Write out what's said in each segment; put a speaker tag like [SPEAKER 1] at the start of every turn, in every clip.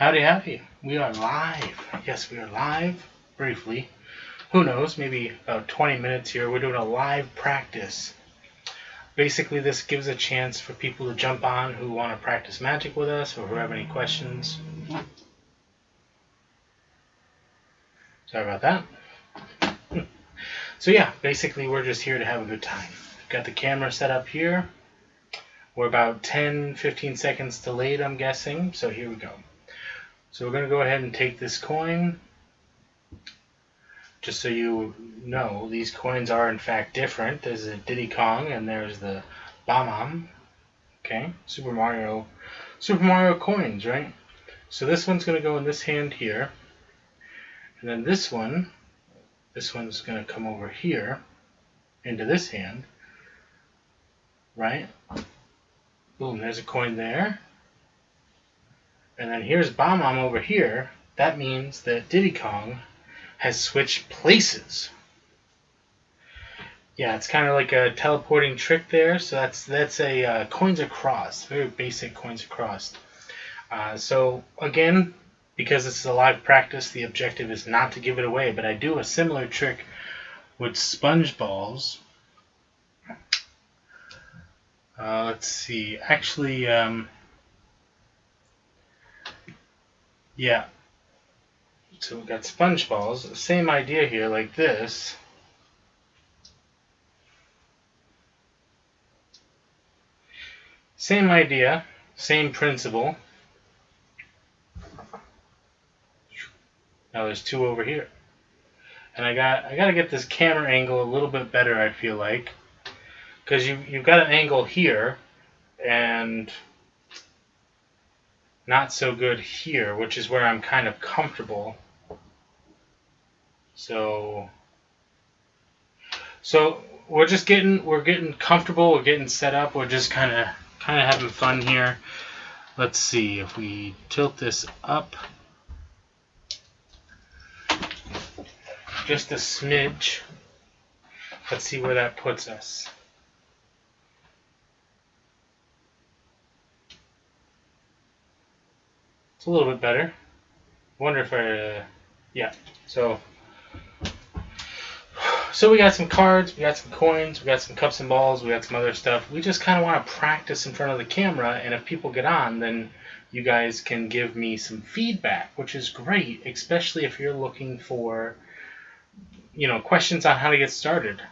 [SPEAKER 1] Howdy, howdy. We are live. Yes, we are live, briefly. Who knows, maybe about 20 minutes here. We're doing a live practice. Basically, this gives a chance for people to jump on who want to practice magic with us or who have any questions. Sorry about that. So yeah, basically we're just here to have a good time. We've got the camera set up here. We're about 10-15 seconds delayed, I'm guessing. So here we go. So we're going to go ahead and take this coin. Just so you know, these coins are in fact different. There's a Diddy Kong and there's the Bam. Okay, Super Mario coins, right? So this one's going to go in this hand here. And then this one's going to come over here into this hand. Right? Boom, there's a coin there. And then here's Bam over here. That means that Diddy Kong has switched places. Yeah, it's kind of like a teleporting trick there. So that's a coins across, very basic coins across. So again, because this is a live practice, the objective is not to give it away. But I do a similar trick with sponge balls. Let's see. Actually, yeah. So we've got sponge balls. Same idea here, like this. Same idea, same principle. Now there's two over here. And I got to get this camera angle a little bit better, I feel like. Because you've got an angle here, and not so good here, which is where I'm kind of comfortable. So we're getting comfortable, we're getting set up, we're just kind of having fun here. Let's see if we tilt this up just a smidge. Let's see where that puts us. It's a little bit better. Wonder if yeah. So we got some cards, we got some coins, we got some cups and balls, we got some other stuff. We just kind of want to practice in front of the camera, and if people get on, then you guys can give me some feedback, which is great, especially if you're looking for, questions on how to get started.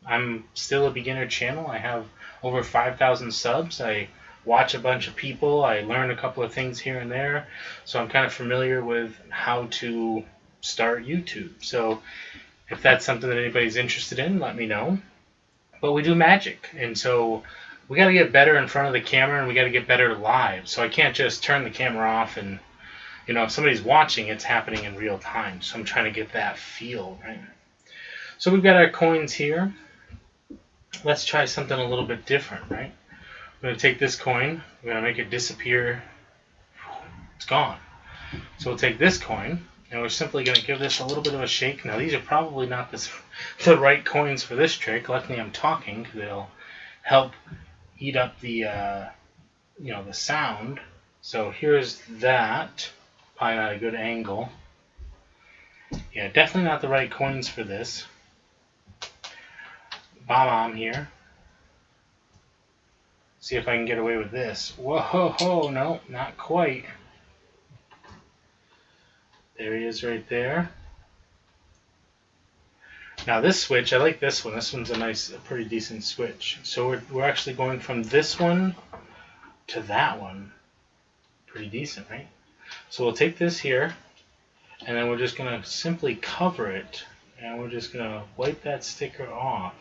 [SPEAKER 1] I'm still a beginner channel. I have over 5,000 subs. I watch a bunch of people. I learn a couple of things here and there. So I'm kind of familiar with how to start YouTube. So if that's something that anybody's interested in, let me know. But we do magic, and so we got to get better in front of the camera, and we got to get better live. So I can't just turn the camera off and, if somebody's watching, it's happening in real time. So I'm trying to get that feel, right? So we've got our coins here. Let's try something a little bit different, right? We're going to take this coin. We're going to make it disappear. It's gone. So we'll take this coin, and we're simply going to give this a little bit of a shake. Now, these are probably not the right coins for this trick. Luckily, I'm talking because they'll help eat up the the sound. So here's that. Probably not a good angle. Yeah, definitely not the right coins for this. Bam here. See if I can get away with this. Whoa, no, not quite. There he is right there. Now this switch, I like this one. This one's a pretty decent switch. So we're actually going from this one to that one. Pretty decent, right? So we'll take this here, and then we're just going to simply cover it, and we're just going to wipe that sticker off.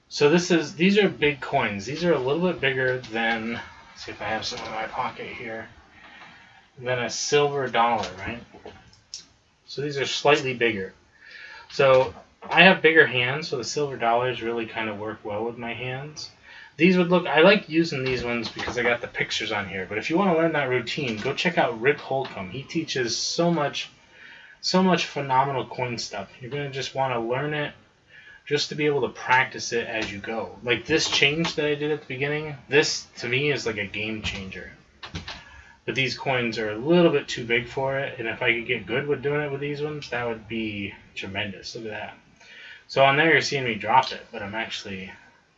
[SPEAKER 1] So these are big coins. These are a little bit bigger than, let's see if I have some in my pocket here, than a silver dollar, right? So these are slightly bigger. So I have bigger hands, so the silver dollars really kind of work well with my hands. These would look, I like using these ones because I got the pictures on here. But if you want to learn that routine, go check out Rick Holcomb. He teaches so much phenomenal coin stuff. You're going to just want to learn it, just to be able to practice it as you go. Like this change that I did at the beginning, this to me is like a game changer. But these coins are a little bit too big for it, and if I could get good with doing it with these ones, that would be tremendous. Look at that. So on there you're seeing me drop it, but I'm actually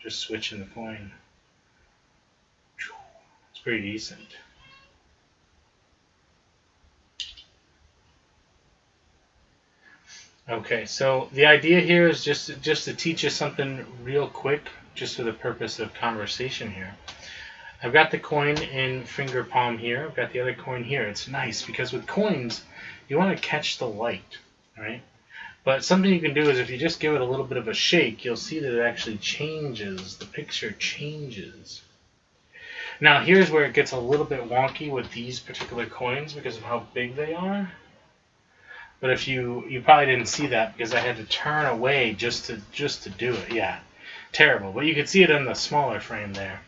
[SPEAKER 1] just switching the coin. It's pretty decent. Okay, so the idea here is just to teach you something real quick, just for the purpose of conversation here. I've got the coin in finger palm here. I've got the other coin here. It's nice because with coins, you want to catch the light, right? But something you can do is if you just give it a little bit of a shake, you'll see that it actually changes. The picture changes. Now here's where it gets a little bit wonky with these particular coins because of how big they are. But if you probably didn't see that because I had to turn away just to do it. Yeah, terrible. But you can see it in the smaller frame there.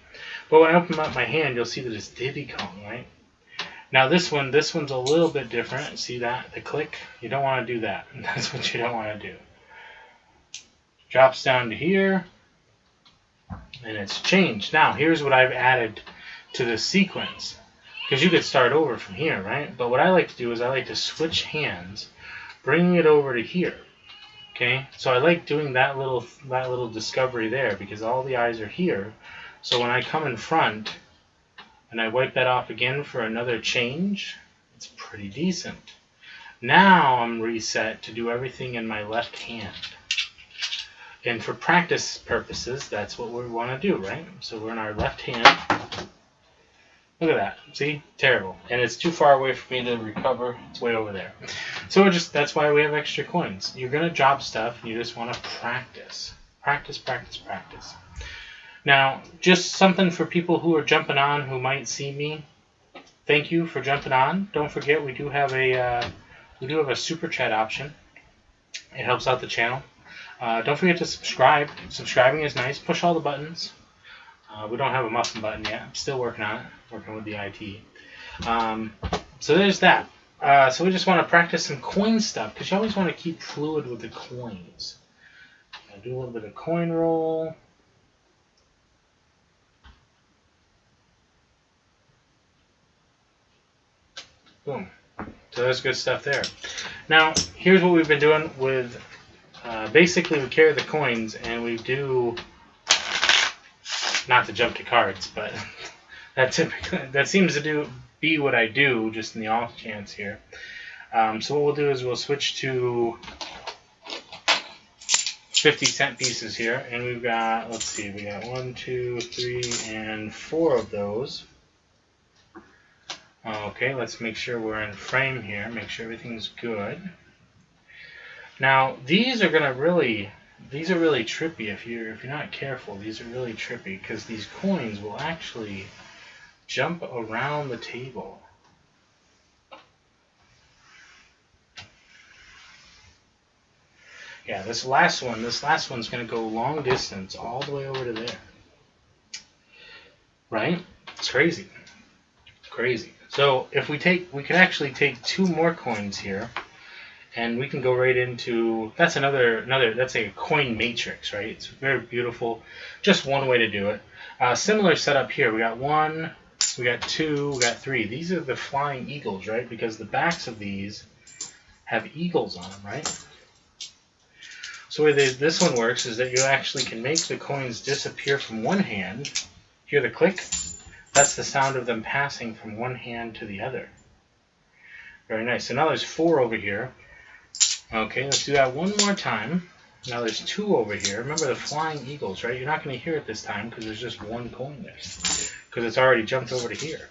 [SPEAKER 1] But when I open up my hand, you'll see that it's Diddy Kong, right? Now this one's a little bit different. See that? The click? You don't want to do that. That's what you don't want to do. Drops down to here, and it's changed. Now here's what I've added to the sequence. Because you could start over from here, right? But what I like to do is I like to switch hands, bringing it over to here. Okay? So I like doing that little discovery there because all the eyes are here. So when I come in front and I wipe that off again for another change, it's pretty decent. Now I'm reset to do everything in my left hand. And for practice purposes, that's what we want to do, right? So we're in our left hand. Look at that. See? Terrible. And it's too far away for me to recover. It's way over there. So that's why we have extra coins. You're going to drop stuff and you just want to practice. Practice, practice, practice. Now, just something for people who are jumping on who might see me. Thank you for jumping on. Don't forget we do have a super chat option. It helps out the channel. Don't forget to subscribe. Subscribing is nice. Push all the buttons. We don't have a muffin button yet. I'm still working on it. Working with the IT. So there's that. So we just want to practice some coin stuff because you always want to keep fluid with the coins. I'll do a little bit of coin roll. Boom. So there's good stuff there. Now, here's what we've been doing with, basically we carry the coins and we do, not to jump to cards, but that seems to be what I do just in the off chance here. So what we'll do is we'll switch to 50-cent pieces here, and we've got, let's see, we got 1, 2, 3, and 4 of those. Okay, let's make sure we're in frame here, make sure everything's good. Now, these are really trippy if you're not careful. These are really trippy because these coins will actually jump around the table. Yeah, this last one's going to go long distance all the way over to there. Right? It's crazy. Crazy. So if we can actually take 2 more coins here, and we can go right into, that's that's a coin matrix, right? It's very beautiful. Just one way to do it. Similar setup here. We got 1, we got 2, we got 3. These are the flying eagles, right? Because the backs of these have eagles on them, right? So the way this one works is that you actually can make the coins disappear from one hand. Hear the click? That's the sound of them passing from one hand to the other. Very nice. So now there's 4 over here. Okay, let's do that one more time. Now there's 2 over here. Remember the flying eagles, right? You're not going to hear it this time because there's just 1 coin there. Because it's already jumped over to here.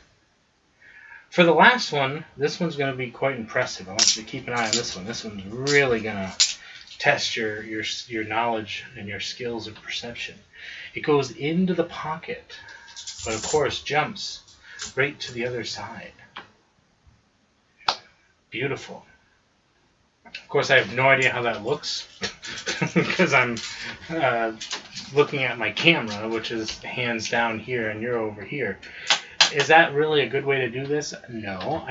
[SPEAKER 1] For the last one, this one's going to be quite impressive. I want you to keep an eye on this one. This one's really going to test your knowledge and your skills of perception. It goes into the pocket, but of course jumps right to the other side. Beautiful. Of course, I have no idea how that looks because I'm looking at my camera, which is hands down here and you're over here. Is that really a good way to do this? No.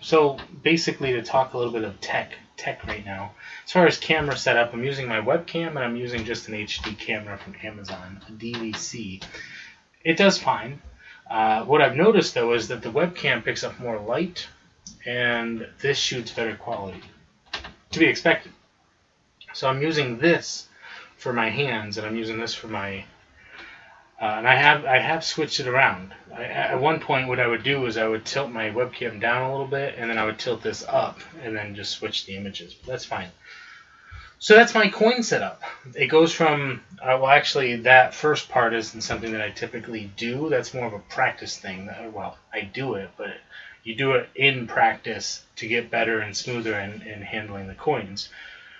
[SPEAKER 1] So basically to talk a little bit of tech tech right now. As far as camera setup, I'm using my webcam and I'm using just an HD camera from Amazon, a DVC. It does fine. What I've noticed though is that the webcam picks up more light and this shoots better quality. To be expected. So I'm using this for my hands and I'm using this for my and I have switched it around. At one point, what I would do is I would tilt my webcam down a little bit, and then I would tilt this up, and then just switch the images. But that's fine. So that's my coin setup. It goes from, well, actually, that first part isn't something that I typically do. That's more of a practice thing. Well, I do it, but you do it in practice to get better and smoother in handling the coins.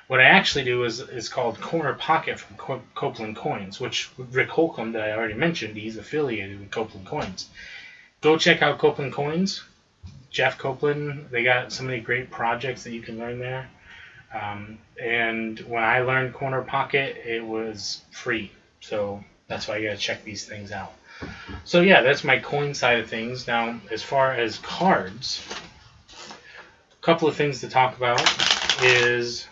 [SPEAKER 1] What I actually do is called Corner Pocket from Copeland Coins, which Rick Holcomb, that I already mentioned, he's affiliated with Copeland Coins. Go check out Copeland Coins. Jeff Copeland, they got so many great projects that you can learn there. And when I learned Corner Pocket, it was free. So that's why you got to check these things out. So yeah, that's my coin side of things. Now, as far as cards, a couple of things to talk about is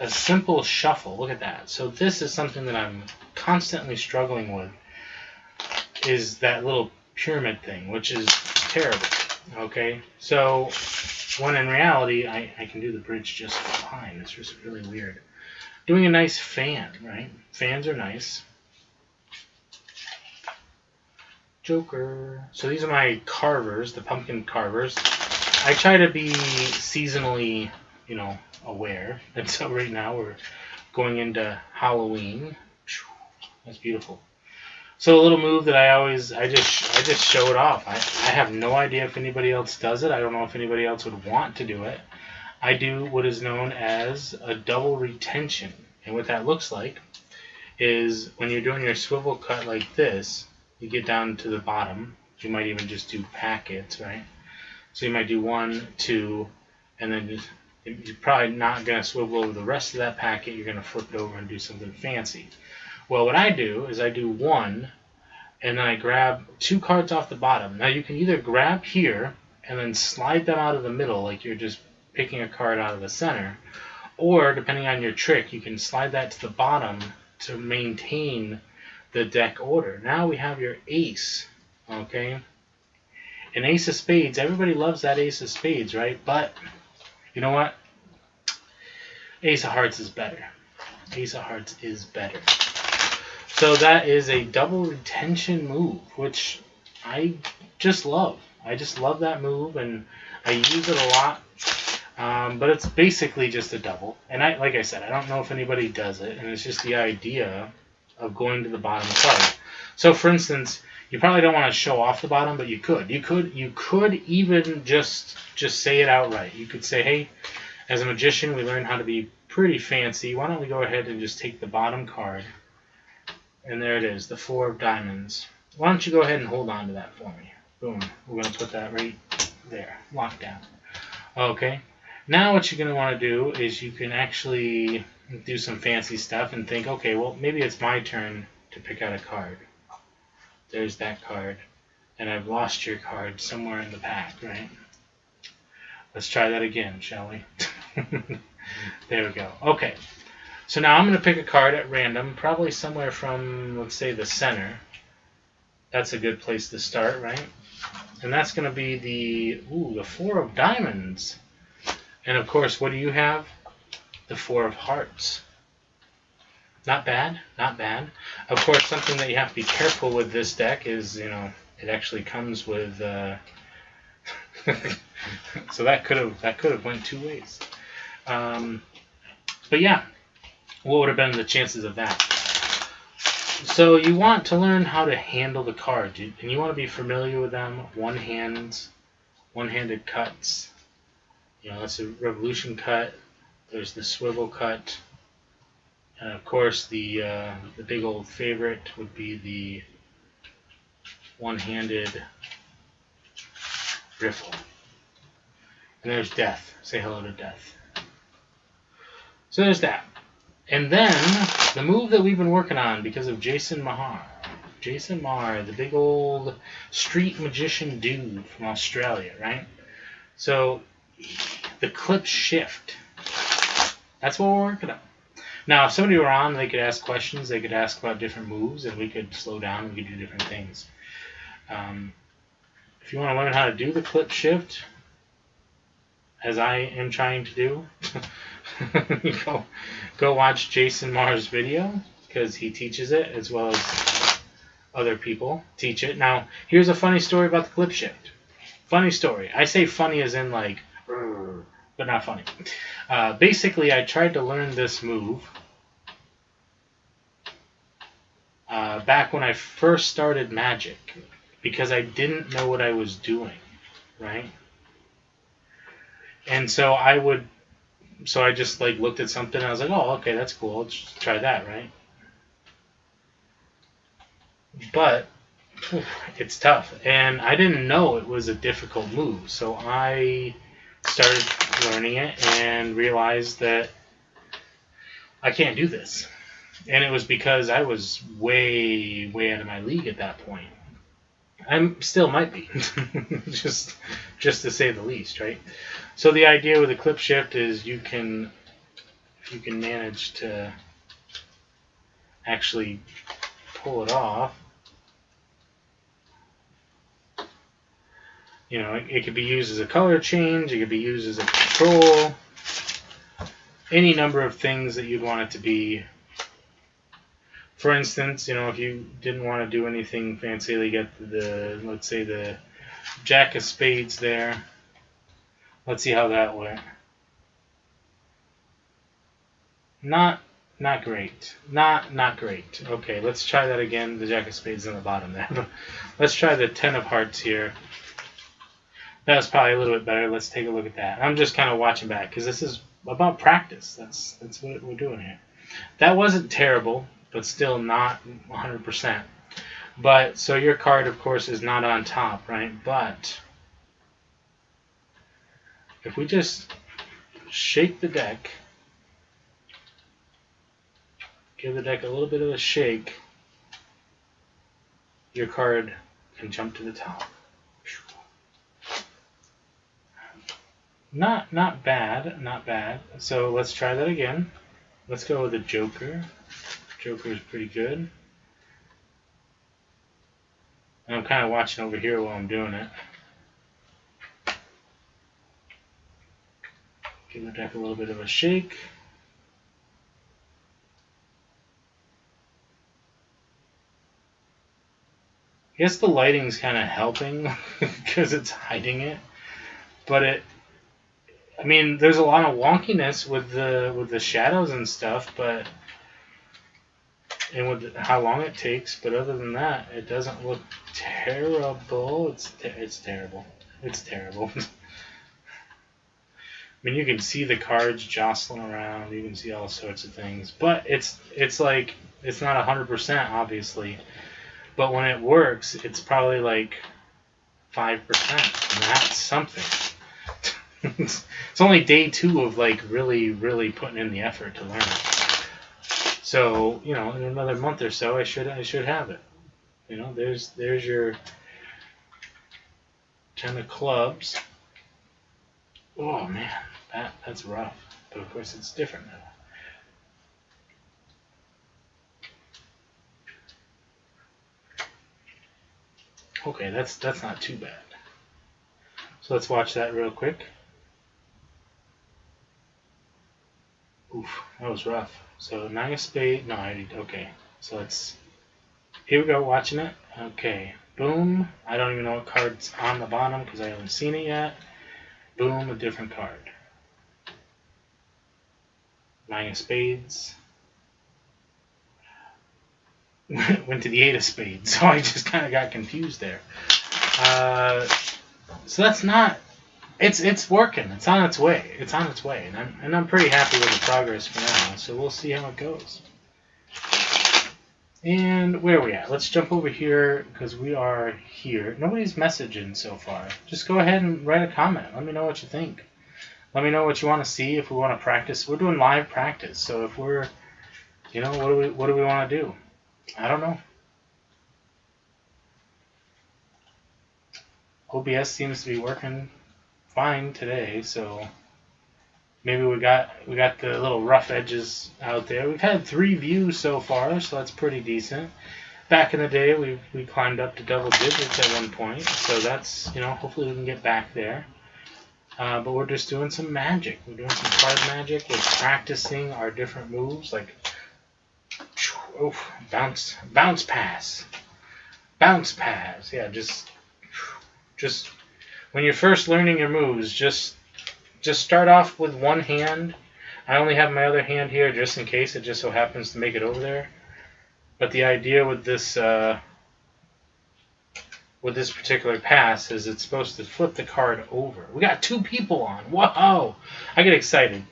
[SPEAKER 1] a simple shuffle. Look at that. So this is something that I'm constantly struggling with, is that little pyramid thing, which is terrible. Okay, so when in reality I can do the bridge just fine. It's just really weird. Doing a nice fan, right? Fans are nice. Joker. So these are my carvers, the pumpkin carvers. I try to be seasonally, aware. And so right now we're going into Halloween. That's beautiful. So a little move that I just show it off. I have no idea if anybody else does it. I don't know if anybody else would want to do it. I do what is known as a double retention. And what that looks like is when you're doing your swivel cut like this, you get down to the bottom. You might even just do packets, right? So you might do 1, 2, and then you're probably not going to swivel over the rest of that packet. You're going to flip it over and do something fancy. Well, what I do is I do 1, and then I grab 2 cards off the bottom. Now you can either grab here and then slide them out of the middle like you're just picking a card out of the center, or depending on your trick, you can slide that to the bottom to maintain the deck order. Now we have your ace, okay? An ace of spades. Everybody loves that ace of spades, right? But you know what? Ace of hearts is better. Ace of hearts is better. So that is a double retention move, which I just love. I just love that move, and I use it a lot. But it's basically just a double. And like I said, I don't know if anybody does it, and it's just the idea of going to the bottom card. So for instance, you probably don't want to show off the bottom, but you could. You could even just say it outright. You could say, hey, as a magician, we learned how to be pretty fancy. Why don't we go ahead and just take the bottom card? And there it is, the 4 of diamonds. Why don't you go ahead and hold on to that for me? Boom. We're going to put that right there. Locked down. Okay. Now what you're going to want to do is you can actually do some fancy stuff and think, okay, well, maybe it's my turn to pick out a card. There's that card. And I've lost your card somewhere in the pack, right? Let's try that again, shall we? There we go. Okay. So now I'm going to pick a card at random, probably somewhere from, let's say, the center. That's a good place to start, right? And that's going to be the 4 of diamonds. And of course, what do you have? The 4 of hearts. Not bad, not bad. Of course, something that you have to be careful with this deck is, it actually comes with. So that could have went 2 ways. But yeah. What would have been the chances of that? So you want to learn how to handle the cards, and you want to be familiar with them. One-handed cuts. That's a revolution cut. There's the swivel cut, and of course the big old favorite would be the one-handed riffle. And there's death. Say hello to death. So there's that. And then, the move that we've been working on because of Jason Mahar. Jason Mahar, the big old street magician dude from Australia, right? So, the clip shift. That's what we're working on. Now, if somebody were on, they could ask questions. They could ask about different moves, and we could slow down. We could do different things. If you want to learn how to do the clip shift, as I am trying to do, go watch Jason Marr's video because he teaches it as well as other people teach it. Now, here's a funny story about the clip shift. Funny story. I say funny as in like, but not funny. Basically, I tried to learn this move back when I first started Magic because I didn't know what I was doing, right? And so I just like looked at something and I was like, oh, okay, that's cool. Let's try that, right? But it's tough, and I didn't know it was a difficult move, so I started learning it and realized that I can't do this. And it was because I was way, way out of my league at that point. I still might be, just to say the least, right? So the idea with the clip shift is if you can manage to actually pull it off, you know, it could be used as a color change, it could be used as a control, any number of things that you'd want it to be. For instance, you know, if you didn't want to do anything fancy, you get let's say the Jack of Spades there. Let's see how that went. Not great. Not great. Okay, let's try that again. The Jack of Spades on the bottom there. Let's try the Ten of Hearts here. That's probably a little bit better. Let's take a look at that. I'm just kind of watching back because this is about practice. That's what we're doing here. That wasn't terrible, but still not 100%. But so your card, of course, is not on top, right? But if we just shake the deck, give the deck a little bit of a shake, your card can jump to the top. Not bad, not bad. So let's try that again. Let's go with the Joker. Joker is pretty good. And I'm kind of watching over here while I'm doing it. Give the deck a little bit of a shake. I guess the lighting's kind of helping because it's hiding it, but I mean, there's a lot of wonkiness with the shadows and stuff, and with how long it takes. But other than that, it doesn't look terrible. It's terrible. It's terrible. I mean, you can see the cards jostling around. You can see all sorts of things, but it's like it's not 100% obviously. But when it works, it's probably like 5%, and that's something. It's only day 2 of like really, really putting in the effort to learn it. So, you know, in another month or so, I should have it. You know, there's your 10 of clubs. Oh man, that's rough. But of course, it's different now. Okay, that's not too bad. So let's watch that real quick. Oof, that was rough. So 9 of spades. No, okay. So here we go, watching it. Okay, boom. I don't even know what card's on the bottom because I haven't seen it yet. Boom, a different card. 9 of spades. Went to the 8 of spades, so I just kind of got confused there. So that's not. It's working. It's on its way. It's on its way, and I'm pretty happy with the progress for now. So we'll see how it goes. And where are we at? Let's jump over here because we are here. Nobody's messaging so far. Just go ahead and write a comment. Let me know what you think. Let me know what you want to see. If we want to practice, we're doing live practice. So if we're, you know, what do we want to do? I don't know. OBS seems to be working fine today, so Maybe we got the little rough edges out there. We've had 3 views so far, so that's pretty decent. Back in the day, we climbed up to double digits at one point, so that's, you know, hopefully we can get back there. But we're just doing some magic. We're doing some card magic. We're practicing our different moves, like bounce pass. Bounce pass. Yeah, just when you're first learning your moves, just start off with one hand. I only have my other hand here just in case it just so happens to make it over there. But the idea with this particular pass is it's supposed to flip the card over. We got 2 people on. Whoa! I get excited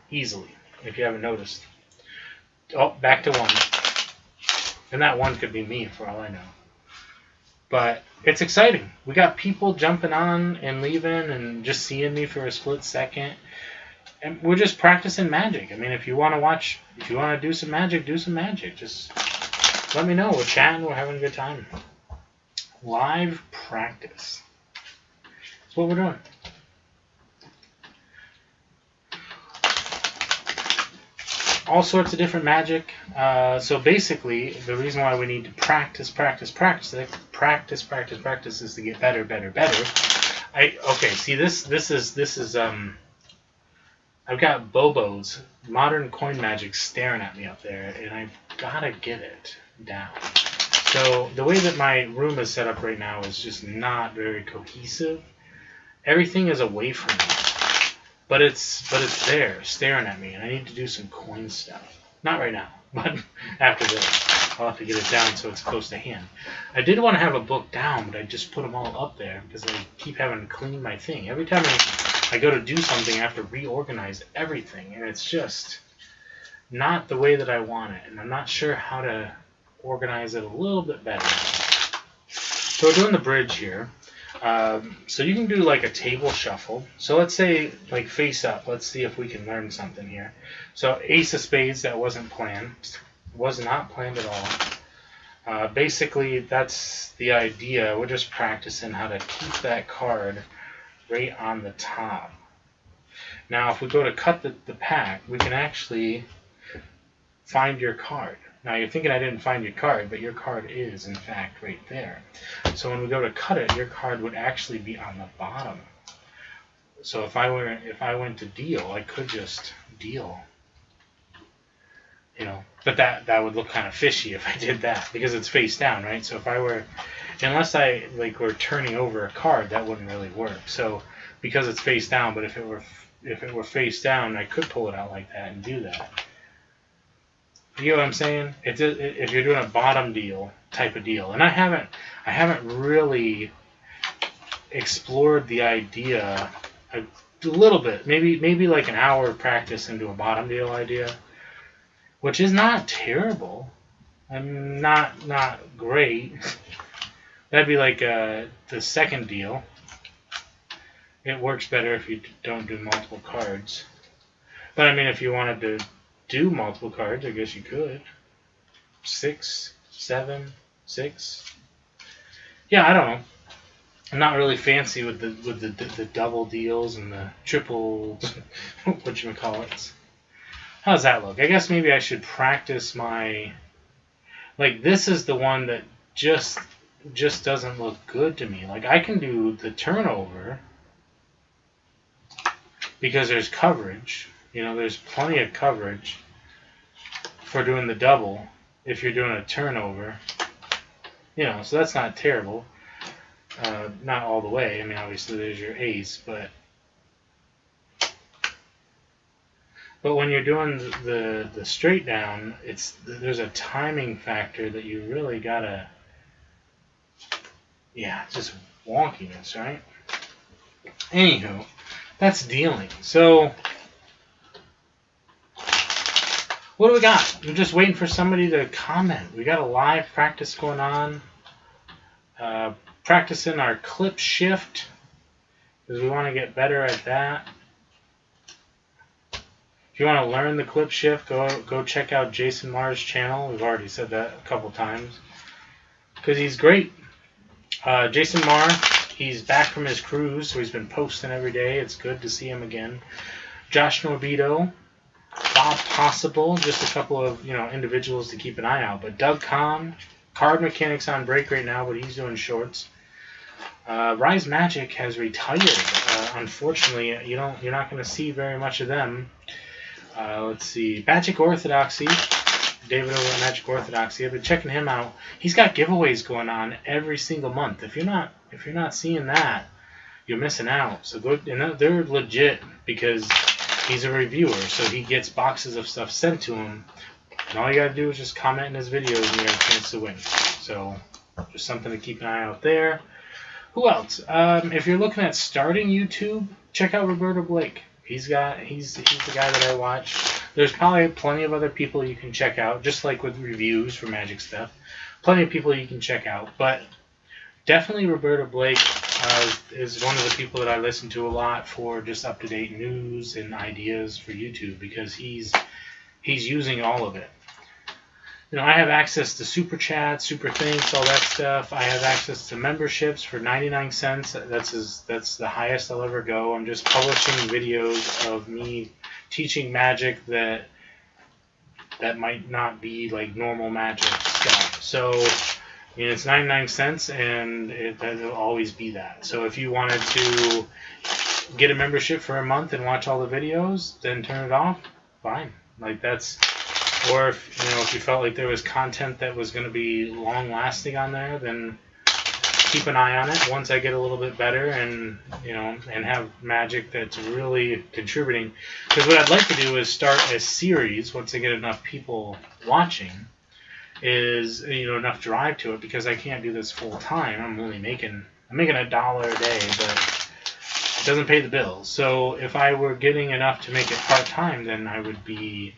[SPEAKER 1] easily, if you haven't noticed. Oh, back to 1. And that 1 could be me for all I know. But it's exciting. We got people jumping on and leaving and just seeing me for a split second. And we're just practicing magic. I mean, if you want to do some magic, do some magic. Just let me know. We're chatting. We're having a good time. Live practice. That's what we're doing. All sorts of different magic. So basically, the reason why we need to practice is to get better. Okay. See, this is I've got Bobo's Modern Coin Magic staring at me up there, and I've gotta get it down. So the way that my room is set up right now is just not very cohesive. Everything is away from me, but it's there staring at me, and I need to do some coin stuff. Not right now, but after this, I'll have to get it down so it's close to hand. I did want to have a book down, but I just put them all up there because I keep having to clean my thing. Every time I go to do something, I have to reorganize everything, and it's just not the way that I want it, and I'm not sure how to organize it a little bit better. So we're doing the bridge here. So you can do like a table shuffle. So let's say like face up. Let's see if we can learn something here. So Ace of Spades, that wasn't planned. Was not planned at all. Basically, that's the idea. We're just practicing how to keep that card right on the top. Now, if we go to cut the pack, we can actually find your card. Now, you're thinking I didn't find your card, but your card is, in fact, right there. So when we go to cut it, your card would actually be on the bottom. So if I went to deal, I could just deal. You know, but that would look kind of fishy if I did that, because it's face down, right? So if I were, unless I were turning over a card, that wouldn't really work. So because it's face down, but if it were face down, I could pull it out like that and do that. You know what I'm saying? If you're doing a bottom deal type of deal, and I haven't really explored the idea a little bit, maybe like an hour of practice into a bottom deal idea, which is not terrible. I'm not great. That'd be like the second deal. It works better if you don't do multiple cards. But I mean, if you wanted to do multiple cards, I guess you could. 6, 7, 6. Yeah, I don't know. I'm not really fancy with the double deals and the triple whatchamacallits. How does that look? I guess maybe I should practice my... Like, this is the one that just doesn't look good to me. Like, I can do the turnover because there's coverage. You know, there's plenty of coverage for doing the double if you're doing a turnover. You know, so that's not terrible. Not all the way. I mean, obviously there's your ace, but when you're doing the straight down, there's a timing factor that you really gotta. Yeah, it's just wonkiness, right? Anywho, that's dealing. So what do we got? I'm just waiting for somebody to comment. We got a live practice going on. Practicing our clip shift because we want to get better at that. If you want to learn the clip shift, go check out Jason Marr's channel. We've already said that a couple times because he's great. Jason Marr, he's back from his cruise, so he's been posting every day. It's good to see him again. Josh Norbido, Bob Possible, just a couple of individuals to keep an eye out. But Doug Kahn, Card Mechanics on break right now, but he's doing shorts. Rise Magic has retired. Unfortunately, you're not going to see very much of them. Let's see, Magic Orthodoxy, David over at Magic Orthodoxy. I've been checking him out. He's got giveaways going on every single month. If you're not seeing that, you're missing out. So go, and they're legit because he's a reviewer, so he gets boxes of stuff sent to him, and all you gotta do is just comment in his videos and you have a chance to win. So just something to keep an eye out there. Who else? If you're looking at starting YouTube, check out Roberto Blake. He's the guy that I watch. There's probably plenty of other people you can check out, just like with reviews for Magic stuff. Plenty of people you can check out, but definitely Roberto Blake is one of the people that I listen to a lot for just up-to-date news and ideas for YouTube, because he's using all of it. I have access to Super Chat, Super Thanks, all that stuff. I have access to memberships for 99 cents. That's the highest I'll ever go. I'm just publishing videos of me teaching Magic that might not be like normal Magic stuff. So it's 99 cents, and it'll always be that. So if you wanted to get a membership for a month and watch all the videos, then turn it off, fine. Like that's... Or if you felt like there was content that was going to be long-lasting on there, then keep an eye on it. Once I get a little bit better and and have Magic that's really contributing, because what I'd like to do is start a series once I get enough people watching, is enough drive to it, because I can't do this full time. I'm making $1 a day, but it doesn't pay the bills. So if I were getting enough to make it part time, then I would be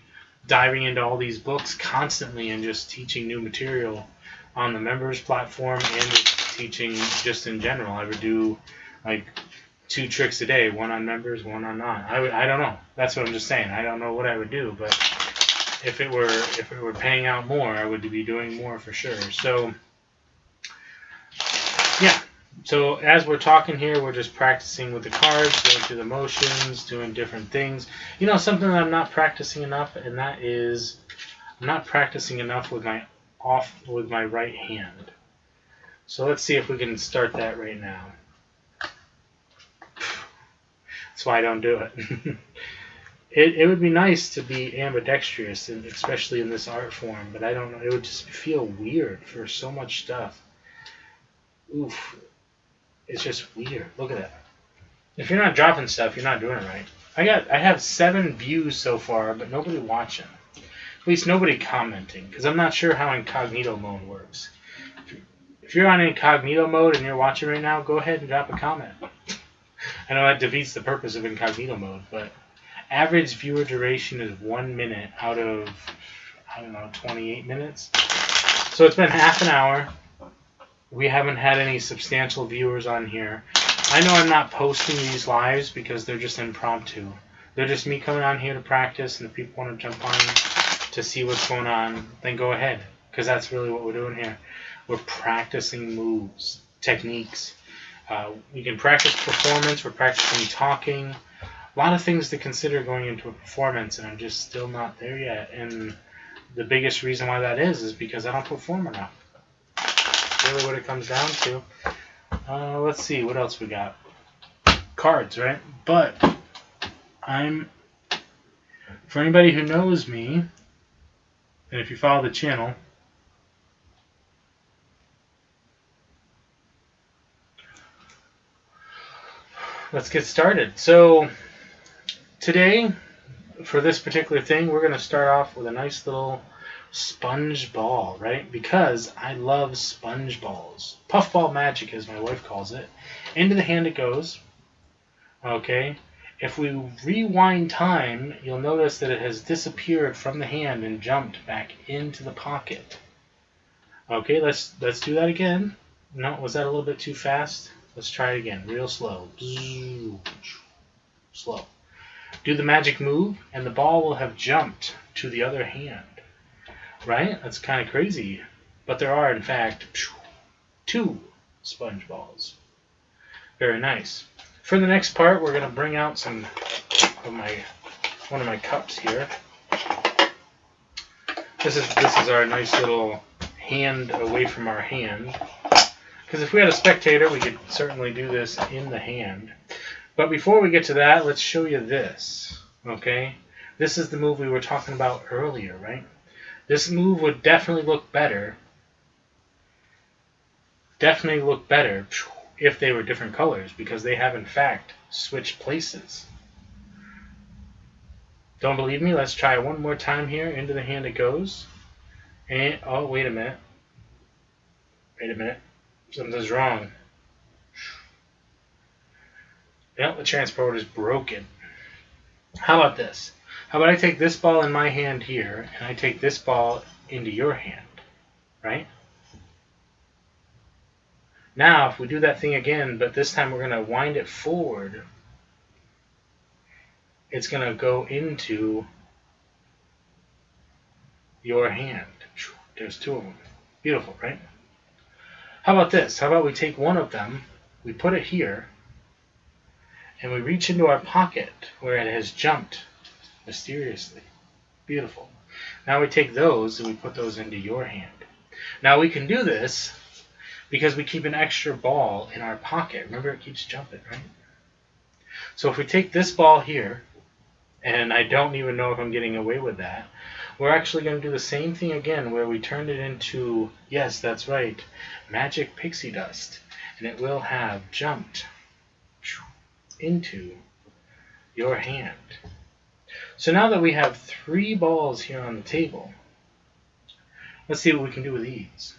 [SPEAKER 1] diving into all these books constantly and just teaching new material on the members platform and teaching just in general. I would do like 2 tricks a day, one on members, one on non. I don't know. That's what I'm just saying. I don't know what I would do, but if it were paying out more, I would be doing more for sure. So yeah. So as we're talking here, we're just practicing with the cards, going through the motions, doing different things. Something that I'm not practicing enough, and that is I'm not practicing enough with my right hand. So let's see if we can start that right now. That's why I don't do it. It would be nice to be ambidextrous, and especially in this art form, but I don't know. It would just feel weird for so much stuff. Oof. It's just weird. Look at that. If you're not dropping stuff, you're not doing it right. I have 7 views so far, but nobody watching. At least nobody commenting, because I'm not sure how incognito mode works. If you're on incognito mode and you're watching right now, go ahead and drop a comment. I know that defeats the purpose of incognito mode, but average viewer duration is 1 minute out of, 28 minutes. So it's been half an hour. We haven't had any substantial viewers on here. I know I'm not posting these lives because they're just impromptu. They're just me coming on here to practice, and if people want to jump on to see what's going on, then go ahead, because that's really what we're doing here. We're practicing moves, techniques. We can practice performance. We're practicing talking. A lot of things to consider going into a performance, and I'm just still not there yet. And the biggest reason why that is because I don't perform enough. Really what it comes down to. Let's see what else we got. Cards, right? But for anybody who knows me, and if you follow the channel, let's get started. So today, for this particular thing, we're going to start off with a nice little sponge ball, right? Because I love sponge balls. Puffball magic, as my wife calls it. Into the hand it goes. Okay. If we rewind time, you'll notice that it has disappeared from the hand and jumped back into the pocket. Okay, let's do that again. No, was that a little bit too fast? Let's try it again, real slow. Slow. Do the magic move, and the ball will have jumped to the other hand. Right? That's kind of crazy. But there are, in fact, 2 sponge balls. Very nice. For the next part, we're going to bring out some of my one of my cups here. This is our nice little hand away from our hand. Because if we had a spectator, we could certainly do this in the hand. But before we get to that, let's show you this. Okay? This is the move we were talking about earlier, right? This move would definitely look better. Definitely look better if they were different colors, because they have in fact switched places. Don't believe me? Let's try one more time here. Into the hand it goes. And, oh, wait a minute. Wait a minute. Something's wrong. Yep, the transport is broken. How about this? How about I take this ball in my hand here, and I take this ball into your hand, right? Now, if we do that thing again, but this time we're going to wind it forward, it's going to go into your hand. There's two of them. Beautiful, right? How about this? How about we take one of them, we put it here, and we reach into our pocket where it has jumped mysteriously. Beautiful. Now we take those and we put those into your hand. Now we can do this because we keep an extra ball in our pocket. Remember, it keeps jumping, right? So if we take this ball here, and I don't even know if I'm getting away with that, we're actually going to do the same thing again where we turned it into, yes, that's right, magic pixie dust. And it will have jumped into your hand. So now that we have 3 balls here on the table, let's see what we can do with these.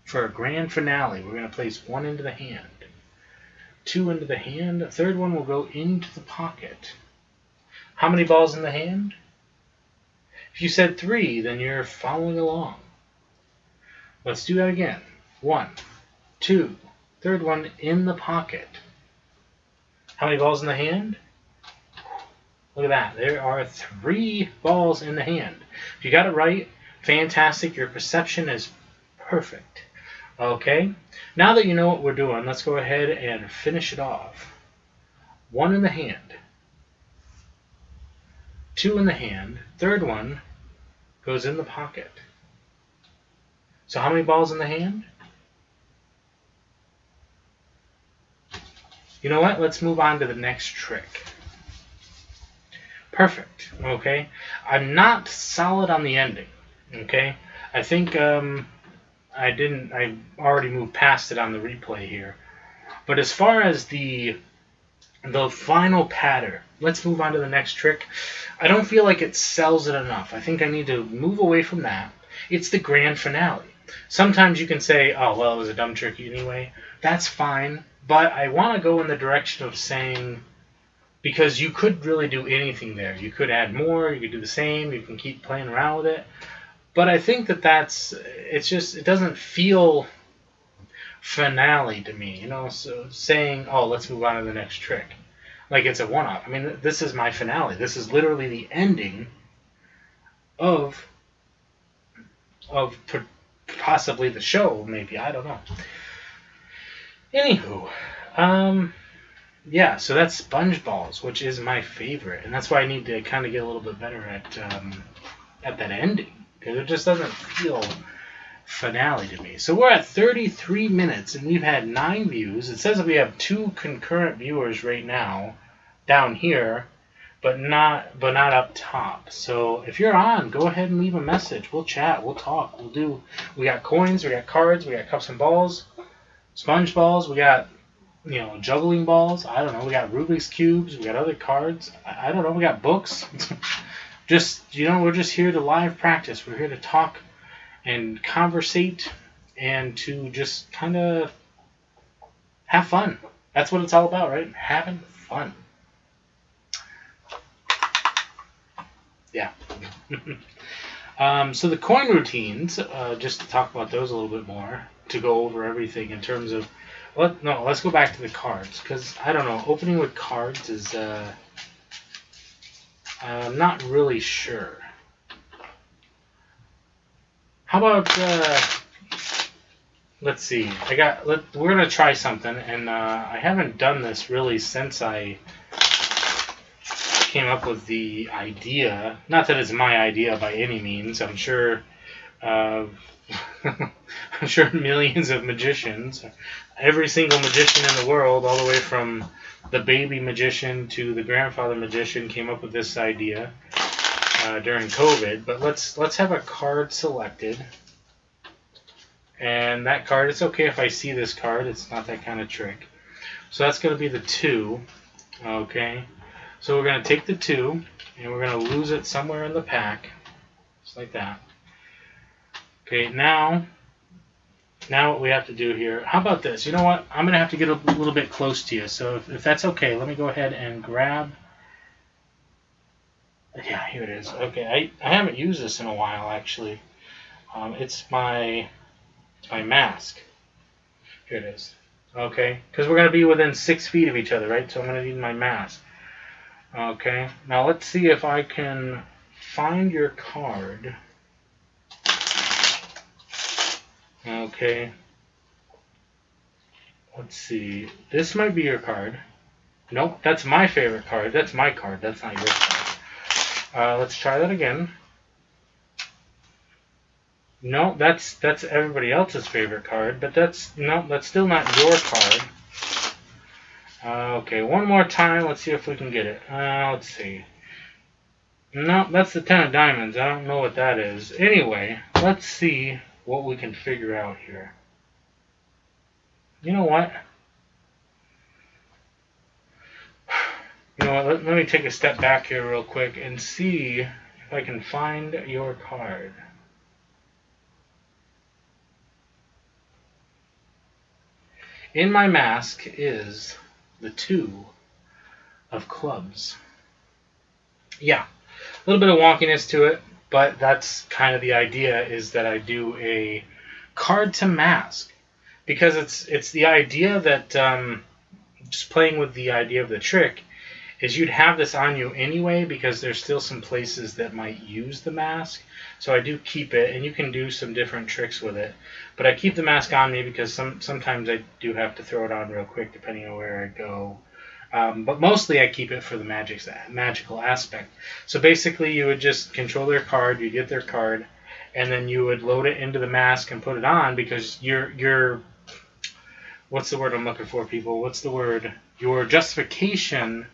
[SPEAKER 1] For a grand finale, we're going to place 1 into the hand, 2 into the hand, a third one will go into the pocket. How many balls in the hand? If you said 3, then you're following along. Let's do that again. 1, 2, third one in the pocket. How many balls in the hand? Look at that. There are 3 balls in the hand. If you got it right, fantastic. Your perception is perfect. Okay? Now that you know what we're doing, let's go ahead and finish it off. 1 in the hand. 2 in the hand. Third one goes in the pocket. So how many balls in the hand? You know what? Let's move on to the next trick. Perfect. Okay? I'm not solid on the ending. Okay? I think I already moved past it on the replay here. But as far as the final pattern, let's move on to the next trick. I don't feel like it sells it enough. I think I need to move away from that. It's the grand finale. Sometimes you can say, oh, well, it was a dumb trick anyway. That's fine. But I want to go in the direction of saying, because you could really do anything there. You could add more. You could do the same. You can keep playing around with it. But I think it doesn't feel finale to me. You know, so saying, oh, let's move on to the next trick. Like it's a one-off. I mean, this is my finale. This is literally the ending of possibly the show, maybe. I don't know. Anywho, yeah, so that's Sponge Balls, which is my favorite. And that's why I need to kind of get a little bit better at that ending. Because it just doesn't feel finale to me. So we're at 33 minutes, and we've had 9 views. It says that we have 2 concurrent viewers right now down here, but not up top. So if you're on, go ahead and leave a message. We'll chat. We'll talk. We got coins. We got cards. We got cups and balls. Sponge balls. We got, juggling balls. I don't know. We got Rubik's cubes. We got other cards. I don't know. We got books. We're just here to live practice. We're here to talk and conversate and to just kind of have fun. That's what it's all about, right? Having fun. Yeah. So the coin routines, just to talk about those a little bit more, to go over everything in terms of, let's go back to the cards, because I don't know, opening with cards is, I'm not really sure. How about, let's see, we're going to try something, and I haven't done this really since I came up with the idea. Not that it's my idea by any means. I'm sure I'm sure millions of magicians, every single magician in the world, all the way from the baby magician to the grandfather magician, came up with this idea during COVID. But let's have a card selected. And that card, it's okay if I see this card. It's not that kind of trick. So that's going to be the 2. Okay. So we're going to take the 2, and we're going to lose it somewhere in the pack. Just like that. Okay, now what we have to do here, how about this? You know what? I'm going to have to get a little bit close to you. So if that's okay, let me go ahead and grab... Yeah, here it is. Okay, I haven't used this in a while, actually. It's my mask. Here it is. Okay, because we're going to be within 6 feet of each other, right? So I'm going to need my mask. Okay, now let's see if I can find your card. Okay, let's see. This might be your card. Nope, that's my favorite card. That's my card. That's not your card. Let's try that again. No, that's everybody else's favorite card, but that's still not your card. Okay, one more time. Let's see if we can get it. Let's see. No, that's the 10 of diamonds. I don't know what that is. Anyway, let's see what we can figure out here. You know what? Let me take a step back here real quick and see if I can find your card. In my mask is the 2 of clubs. Yeah, a little bit of wonkiness to it, but that's kind of the idea, is that I do a card to mask. Because it's the idea that, just playing with the idea of the trick, is you'd have this on you anyway, because there's still some places that might use the mask. So I do keep it, and you can do some different tricks with it. But I keep the mask on me because sometimes I do have to throw it on real quick depending on where I go. But mostly I keep it for the magical aspect. So basically you would just control their card, you get their card, and then you would load it into the mask and put it on, because your what's the word I'm looking for, people? What's the word? Your justification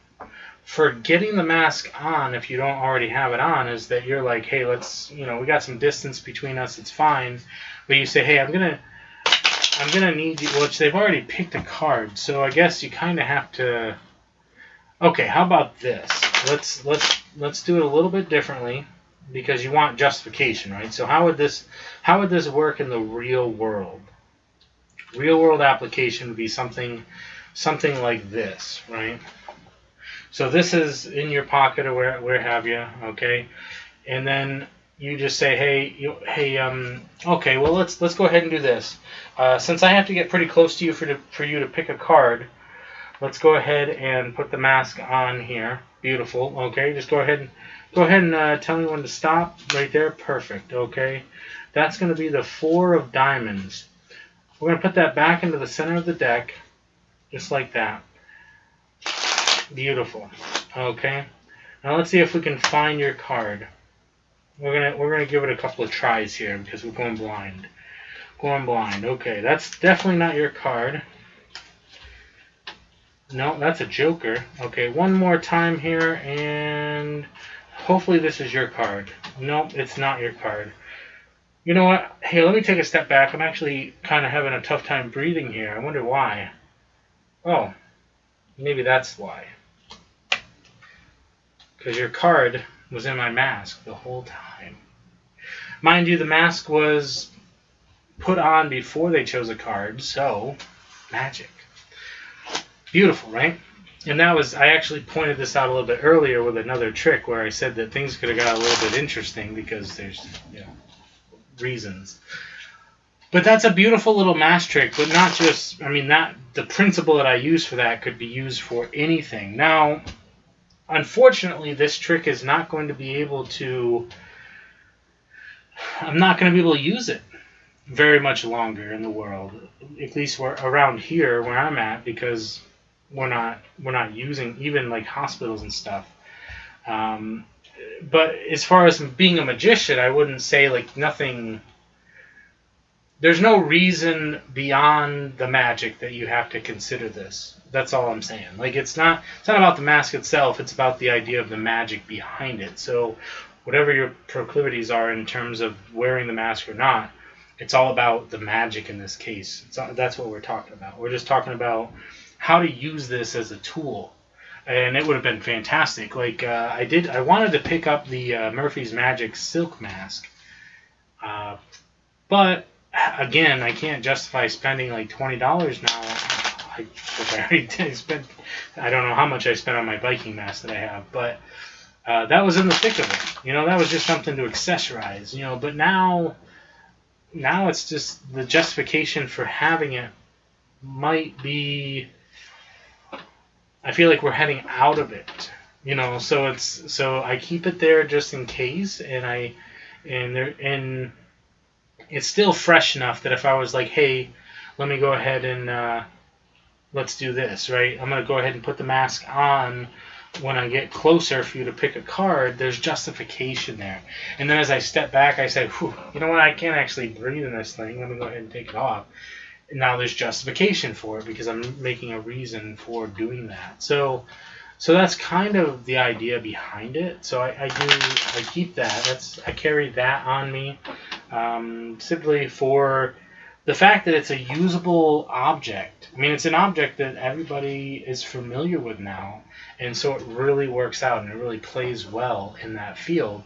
[SPEAKER 1] for getting the mask on, if you don't already have it on, is that you're like, hey, let's, we got some distance between us, it's fine. But you say, hey, I'm gonna need you, which they've already picked a card, so I guess you kind of have to. Okay, how about this? Let's do it a little bit differently, because you want justification, right? So how would this work in the real world? Real world application would be something like this, right? So this is in your pocket or where have you, okay? And then you just say, hey, okay, well let's go ahead and do this. Since I have to get pretty close to you for you to pick a card, let's go ahead and put the mask on here. Beautiful. Okay, just go ahead and tell me when to stop. Right there, perfect. Okay, that's going to be the 4 of diamonds. We're going to put that back into the center of the deck, just like that. Beautiful. Okay. Now let's see if we can find your card. We're gonna give it a couple of tries here because we're going blind. Going blind. Okay, that's definitely not your card. No, that's a joker. Okay, one more time here, and hopefully this is your card. Nope, it's not your card. You know what? Hey, let me take a step back. I'm actually kind of having a tough time breathing here. I wonder why. Oh, maybe that's why. Because your card was in my mask the whole time. Mind you, the mask was put on before they chose a card, so magic. Beautiful, right? And that was, I actually pointed this out a little bit earlier with another trick where I said that things could have got a little bit interesting because there's, reasons. But that's a beautiful little mask trick, but not just, the principle that I use for that could be used for anything. Now, unfortunately, this trick is not going to be able to, I'm not going to be able to use it very much longer in the world, at least around here where I'm at, because we're not using even like hospitals and stuff. But as far as being a magician, I wouldn't say like nothing. There's no reason beyond the magic that you have to consider this. That's all I'm saying. Like it's not about the mask itself. It's about the idea of the magic behind it. So whatever your proclivities are in terms of wearing the mask or not, it's all about the magic in this case. That's what we're talking about. We're just talking about how to use this as a tool. And it would have been fantastic. Like I wanted to pick up the Murphy's Magic silk mask, but again, I can't justify spending like $20 now. Which I already did spend. I don't know how much I spent on my biking mask that I have, but that was in the thick of it. That was just something to accessorize. But now it's just the justification for having it might be. I feel like we're heading out of it, so I keep it there just in case, and it's still fresh enough that if I was like, hey, let me go ahead and let's do this, right? I'm gonna go ahead and put the mask on when I get closer for you to pick a card. There's justification there, and then as I step back, I say, whew, you know what? I can't actually breathe in this thing. Let me go ahead and take it off. Now there's justification for it because I'm making a reason for doing that. So that's kind of the idea behind it. So I keep that. I carry that on me simply for the fact that it's a usable object. I mean, it's an object that everybody is familiar with now, and so it really works out and it really plays well in that field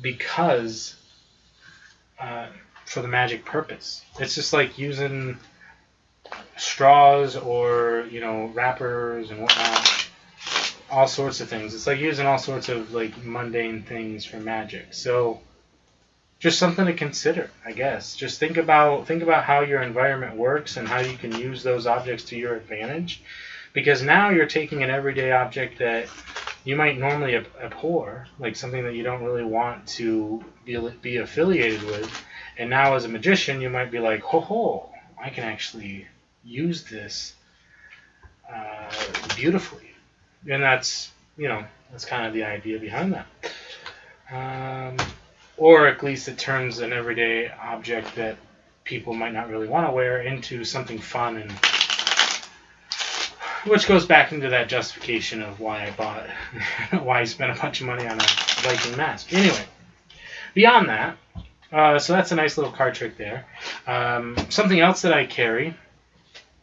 [SPEAKER 1] because. For the magic purpose. It's just like using straws or, wrappers and whatnot, all sorts of things. It's like using all sorts of like mundane things for magic. So just something to consider, I guess. Just think about how your environment works and how you can use those objects to your advantage. Because now you're taking an everyday object that you might normally abhor, like something that you don't really want to be affiliated with. And now as a magician, you might be like, ho, I can actually use this beautifully. And that's kind of the idea behind that. Or at least it turns an everyday object that people might not really want to wear into something fun, and which goes back into that justification of why I spent a bunch of money on a Viking mask. Anyway, beyond that, so that's a nice little card trick there. Something else that I carry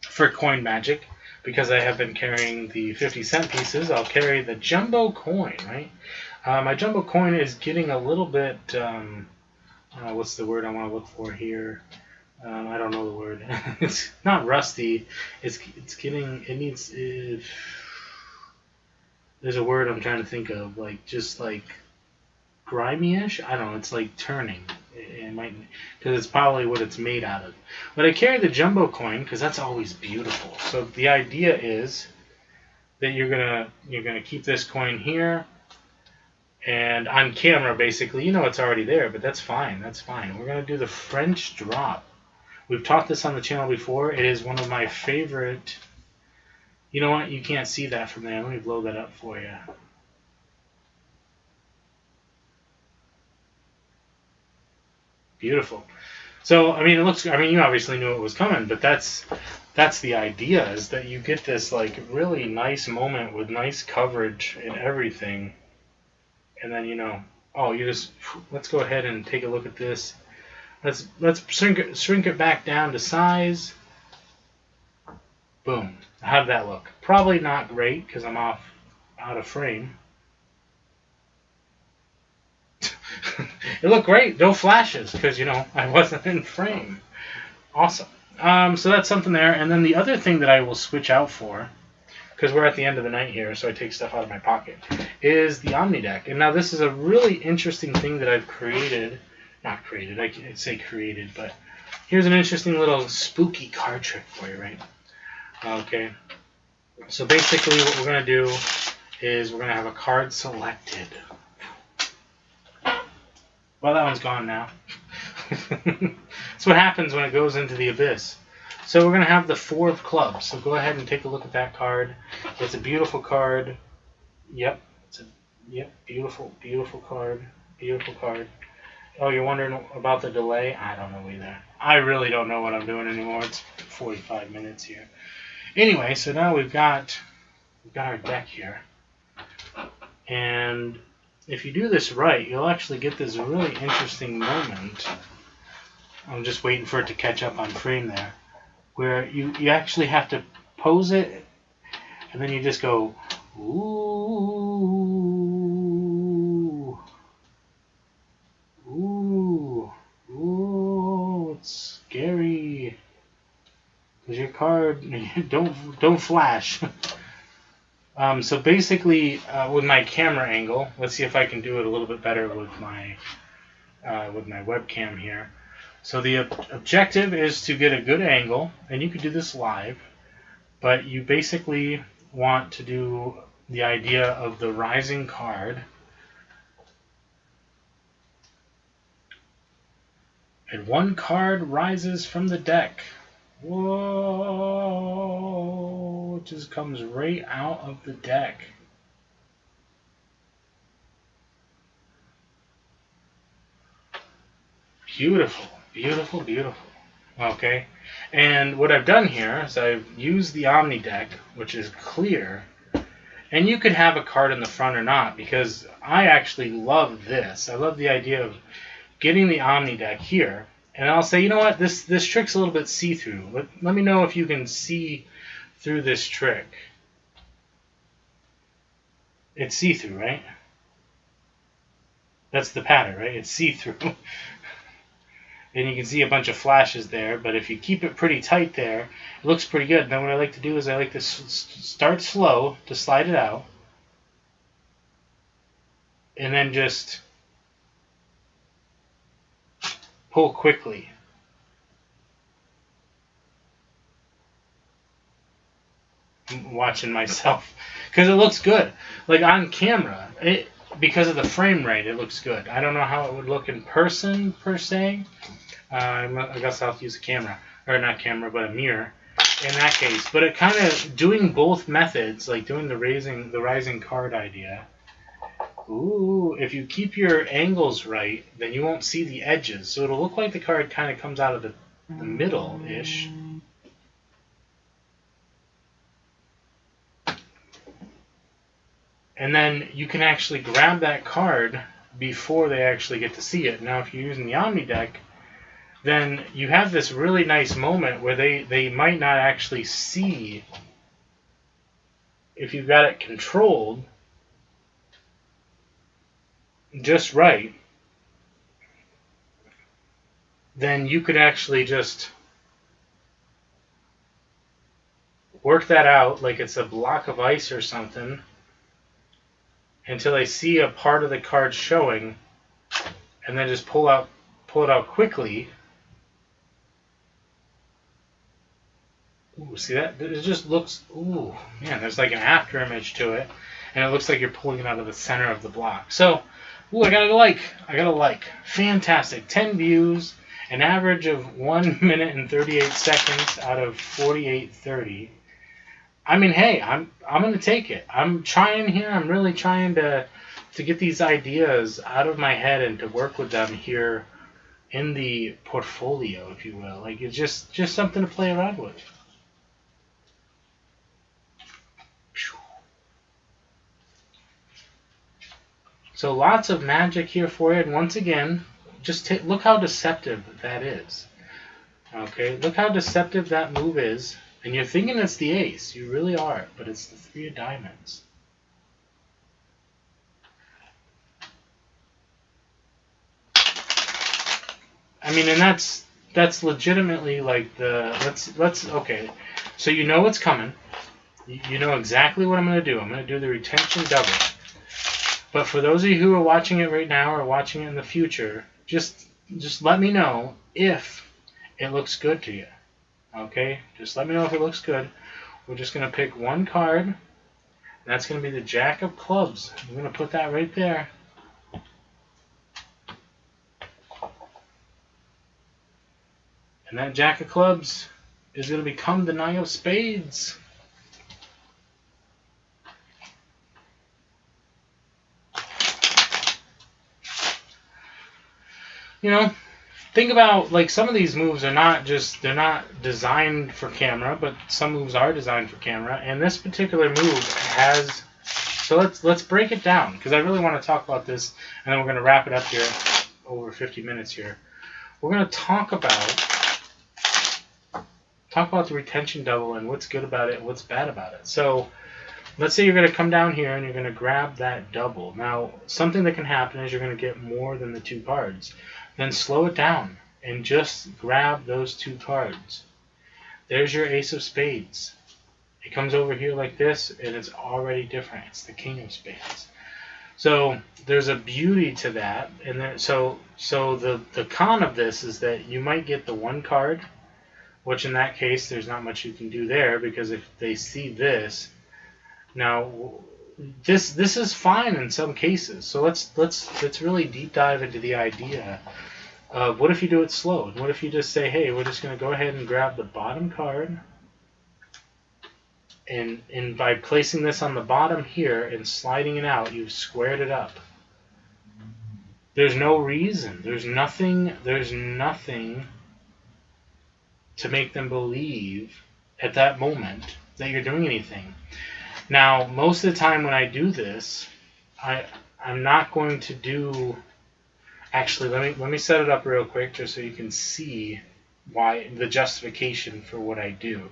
[SPEAKER 1] for coin magic, because I have been carrying the 50-cent pieces, I'll carry the jumbo coin, right? My jumbo coin is getting a little bit, what's the word I want to look for here? I don't know the word. It's not rusty. It's getting, it needs, there's a word I'm trying to think of, like, just like grimy-ish? I don't know, it's like turning. It might, because it's probably what it's made out of. But I carry the jumbo coin because that's always beautiful. So the idea is that you're gonna keep this coin here, and on camera, basically, it's already there, but that's fine. That's fine. We're gonna do the French drop. We've taught this on the channel before. It is one of my favorite. You know what? You can't see that from there. Let me blow that up for you. Beautiful. So, I mean, it looks, I mean, you obviously knew it was coming, but that's the idea, is that you get this, like, really nice moment with nice coverage and everything. And then, let's go ahead and take a look at this. Let's shrink it back down to size. Boom. How did that look? Probably not great, because I'm out of frame. It looked great. No flashes, because, I wasn't in frame. Awesome. So that's something there. And then the other thing that I will switch out for, because we're at the end of the night here, so I take stuff out of my pocket, is the Omni deck. And now this is a really interesting thing that I've created. Not created, I'd say created, but here's an interesting little spooky card trick for you, right? Okay. So basically what we're going to do is we're going to have a card selected. Well, that one's gone now. That's what happens when it goes into the abyss. So we're going to have the 4 of clubs. So go ahead and take a look at that card. It's a beautiful card. Yep. It's a Yep, beautiful, beautiful card. Beautiful card. Oh, you're wondering about the delay? I don't know either. I really don't know what I'm doing anymore. It's 45 minutes here. Anyway, so now we've got our deck here. And if you do this right, you'll actually get this really interesting moment. I'm just waiting for it to catch up on frame there. Where you actually have to pose it, and then you just go, ooh, ooh, ooh, it's scary. Because your card, don't flash. So basically, with my camera angle, let's see if I can do it a little bit better with my webcam here. So the objective is to get a good angle, and you could do this live, but you basically want to do the idea of the rising card, and one card rises from the deck. Whoa! It just comes right out of the deck. Beautiful, beautiful, beautiful. Okay, and what I've done here is I've used the Omni deck, which is clear, and you could have a card in the front or not, because I actually love this. I love the idea of getting the Omni deck here, and I'll say, you know what, this trick's a little bit see-through. Let me know if you can see through this trick. It's see-through, right? That's the pattern, right? It's see-through. And you can see a bunch of flashes there, but if you keep it pretty tight there, it looks pretty good. And then what I like to do is I like to start slow to slide it out, and then just pull quickly. I'm watching myself because it looks good. Like on camera, because of the frame rate, it looks good. I don't know how it would look in person per se. I guess I'll have to use a camera, or not camera, but a mirror in that case. But it kind of doing both methods, like doing the rising card idea. Ooh, if you keep your angles right, then you won't see the edges, so it'll look like the card kind of comes out of the middle-ish. And then you can actually grab that card before they actually get to see it. Now, if you're using the Omni deck, then you have this really nice moment where they might not actually see, if you've got it controlled just right, then you could actually just work that out like it's a block of ice or something until they see a part of the card showing, and then just pull it out quickly. Ooh, see that? It just looks, ooh, man, there's like an after image to it, and it looks like you're pulling it out of the center of the block. So, ooh, I got a like. Fantastic. 10 views, an average of 1 minute and 38 seconds out of 48:30. I mean, hey, I'm gonna take it. I'm trying here. I'm really trying to get these ideas out of my head and to work with them here in the portfolio, if you will. Like, it's just something to play around with. So lots of magic here for you, and once again, just look how deceptive that is. Okay, look how deceptive that move is, and you're thinking it's the ace. You really are, but it's the 3 of diamonds. I mean, and that's legitimately like the let's okay. So you know what's coming. You know exactly what I'm going to do. I'm going to do the retention double. But for those of you who are watching it right now or watching it in the future, just let me know if it looks good to you. Okay? Just let me know if it looks good. We're just going to pick one card. That's going to be the Jack of Clubs. I'm going to put that right there. And that Jack of Clubs is going to become the Knight of Spades. you know, think about, like, some of these moves are not just, they're not designed for camera, but some moves are designed for camera, and this particular move has, so let's break it down, because I really want to talk about this, and then we're going to wrap it up here, over 50 minutes here. We're going to talk about the retention double and what's good about it and what's bad about it. So let's say you're going to come down here and you're going to grab that double. Now, something that can happen is you're going to get more than the 2 cards. Then slow it down and just grab those 2 cards. There's your ace of spades. It comes over here like this, and it's already different. It's the king of spades. So there's a beauty to that, and then, so the con of this is that you might get the 1 card, which in that case there's not much you can do there, because if they see this, now this is fine in some cases. So let's really deep dive into the idea of what if you do it slow, and what if you just say, hey, we're just going to go ahead and grab the bottom card. And by placing this on the bottom here and sliding it out, you've squared it up. There's no reason. There's nothing to make them believe at that moment that you're doing anything. Now, most of the time when I do this, I'm not going to do... Actually, let me set it up real quick just so you can see why, the justification for what I do.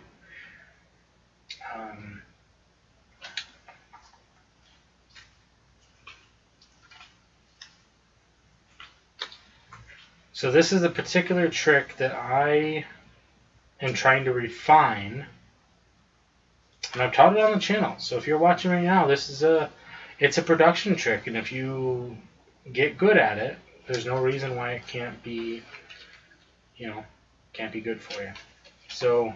[SPEAKER 1] So this is a particular trick that I am trying to refine, and I've taught it on the channel. So if you're watching right now, it's a production trick, and if you get good at it, there's no reason why it can't be, can't be good for you. So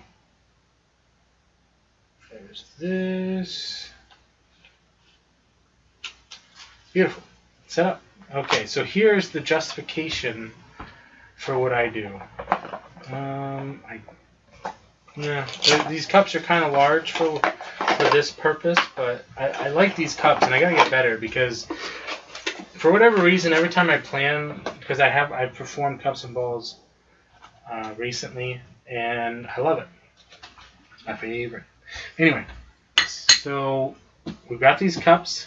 [SPEAKER 1] there's this. Beautiful. Set up. Okay, so here's the justification for what I do. These cups are kind of large for this purpose, but I like these cups, and I gotta get better, because for whatever reason, every time I plan, because I've performed cups and balls recently, and I love it. It's my favorite. Anyway, so we've got these cups,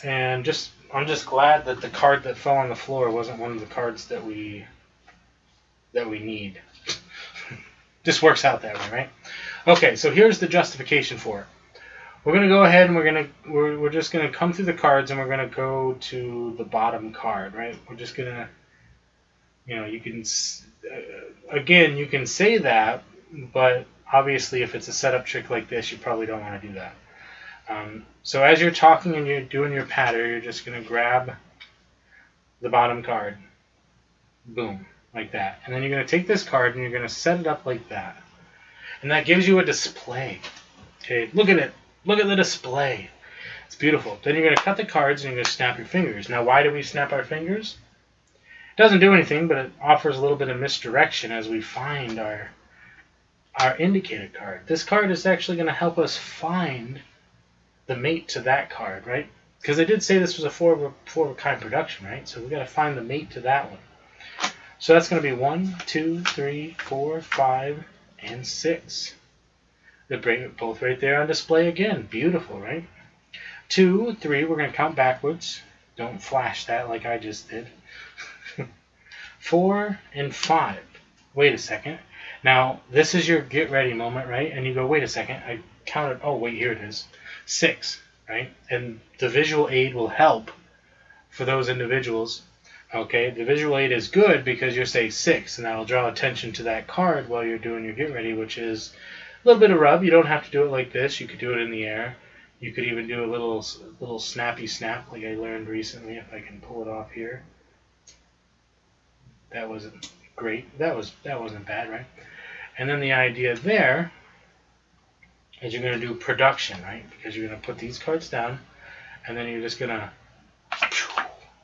[SPEAKER 1] and I'm just glad that the card that fell on the floor wasn't one of the cards that we need. Just works out that way, right? Okay, so here's the justification for it. We're going to go ahead and we're just going to come through the cards, and we're going to go to the bottom card, right? We're just going to, you can, again, you can say that, but obviously if it's a setup trick like this, you probably don't want to do that. So as you're talking and you're doing your patter, you're just going to grab the bottom card. Boom, like that. And then you're going to take this card and you're going to set it up like that. And that gives you a display. Okay, look at it. Look at the display. It's beautiful. Then you're going to cut the cards and you're going to snap your fingers. Now, why do we snap our fingers? It doesn't do anything, but it offers a little bit of misdirection as we find our indicator card. This card is actually going to help us find the mate to that card, right? Because I did say this was a four of a kind production, right? So we got to find the mate to that one. So that's going to be 1, 2, 3, 4, 5, and 6. They're both right there on display again. Beautiful, right? 2, 3, we're going to count backwards. Don't flash that like I just did. 4 and 5. Wait a second. Now, this is your get ready moment, right? And you go, wait a second, I counted, oh wait, here it is. 6, right? And the visual aid will help for those individuals. Okay, the visual aid is good because you say 6, and that'll draw attention to that card while you're doing your get ready, which is a little bit of rub. You don't have to do it like this. You could do it in the air. You could even do a little snappy snap like I learned recently, if I can pull it off here. That wasn't great. That wasn't bad, right? And then the idea there is you're going to do production, right? Because you're going to put these cards down, and then you're just going to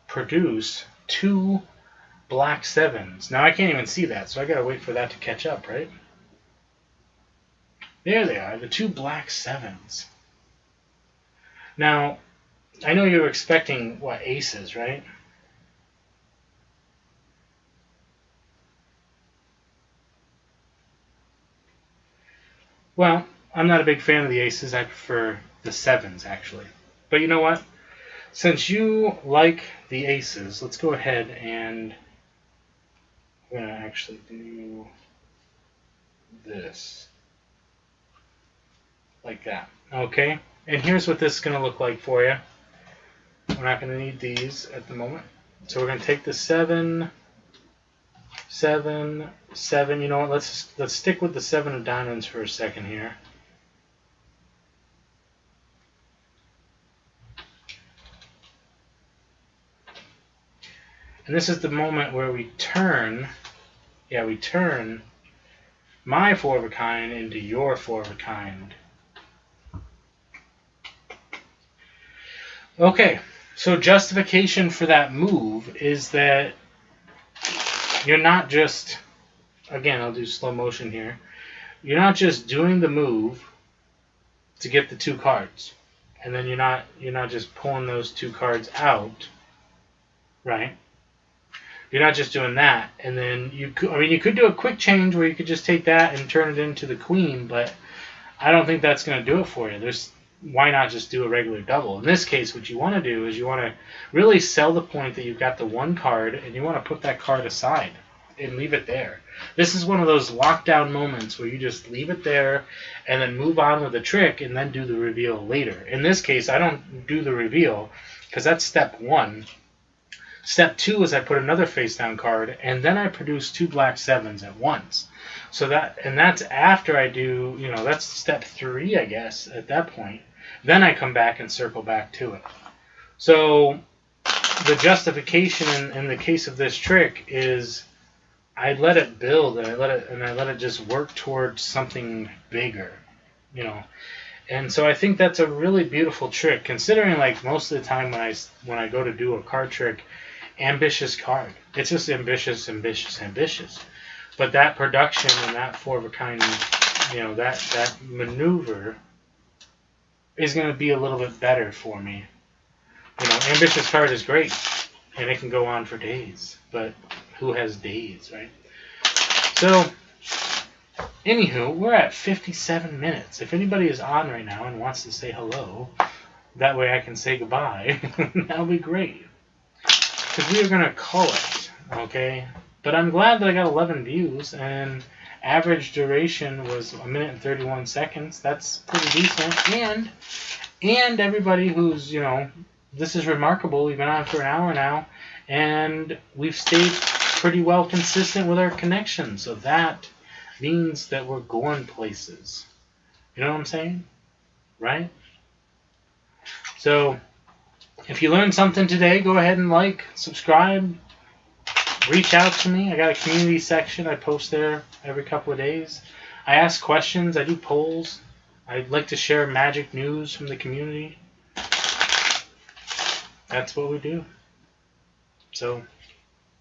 [SPEAKER 1] produce 2 black 7s. Now I can't even see that, so I got to wait for that to catch up, right? There they are, the 2 black 7s. Now, I know you're expecting, what, aces, right? Well, I'm not a big fan of the aces. I prefer the sevens, actually. But you know what? Since you like the aces, let's go ahead and we're going to actually do this. Like that. Okay? And here's what this is going to look like for you. We're not going to need these at the moment. So we're going to take the 7, 7, 7. You know what? Let's stick with the 7 of diamonds for a second here. And this is the moment where we turn, we turn my 4 of a kind into your 4 of a kind. Okay, so justification for that move is that you're not just, again, I'll do slow motion here. You're not just doing the move to get the 2 cards, and then you're not just pulling those 2 cards out, right? You're not just doing that, and then you could do a quick change where you could just take that and turn it into the queen, but I don't think that's going to do it for you. Why not just do a regular double? In this case, what you want to do is you want to really sell the point that you've got the 1 card, and you want to put that card aside and leave it there. This is one of those lockdown moments where you just leave it there and then move on with the trick and then do the reveal later. In this case, I don't do the reveal because that's step 1. Step 2 is I put another face down card, and then I produce 2 black 7s at once. So that's after I do, that's step 3, I guess, at that point. Then I come back and circle back to it. So the justification in the case of this trick is I let it build, and I let it just work towards something bigger, And so I think that's a really beautiful trick, considering like most of the time when I go to do a card trick, ambitious card. It's just ambitious, ambitious, ambitious. But that production and that 4 of a kind, that maneuver is going to be a little bit better for me. Ambitious card is great, and it can go on for days. But who has days, right? So, anywho, we're at 57 minutes. If anybody is on right now and wants to say hello, that way I can say goodbye. That would be great. Because we are going to call it, okay? But I'm glad that I got 11 views, and average duration was 1 minute and 31 seconds. That's pretty decent. And everybody who's, this is remarkable. We've been on for an hour now, and we've stayed pretty well consistent with our connection. So that means that we're going places. You know what I'm saying? Right? So if you learned something today, go ahead and like, subscribe, reach out to me. I got a community section. I post there every couple of days. I ask questions. I do polls. I'd like to share magic news from the community. That's what we do. So,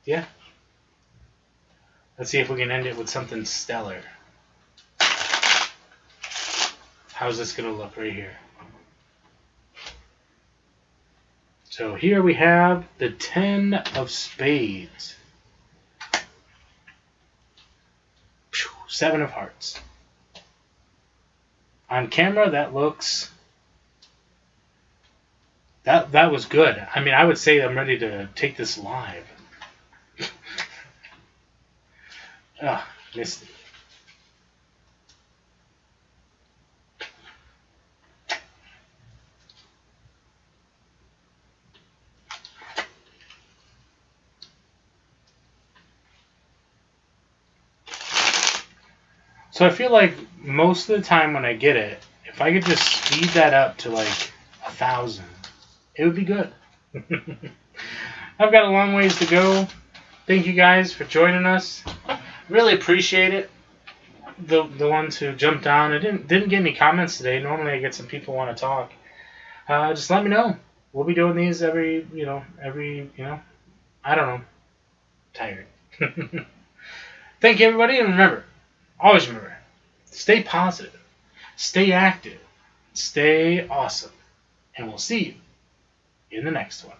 [SPEAKER 1] yeah. Let's see if we can end it with something stellar. How's this going to look right here? So here we have the 10 of spades. 7 of hearts. On camera, that looks... That was good. I mean, I would say I'm ready to take this live. Missed it. So I feel like most of the time when I get it, if I could just speed that up to like 1,000, it would be good. I've got a long ways to go. Thank you guys for joining us. Really appreciate it. The ones who jumped on. I didn't get any comments today. Normally I get some people who want to talk. Just let me know. We'll be doing these every, I don't know. Tired. Thank you, everybody, and remember, always remember, stay positive, stay active, stay awesome, and we'll see you in the next one.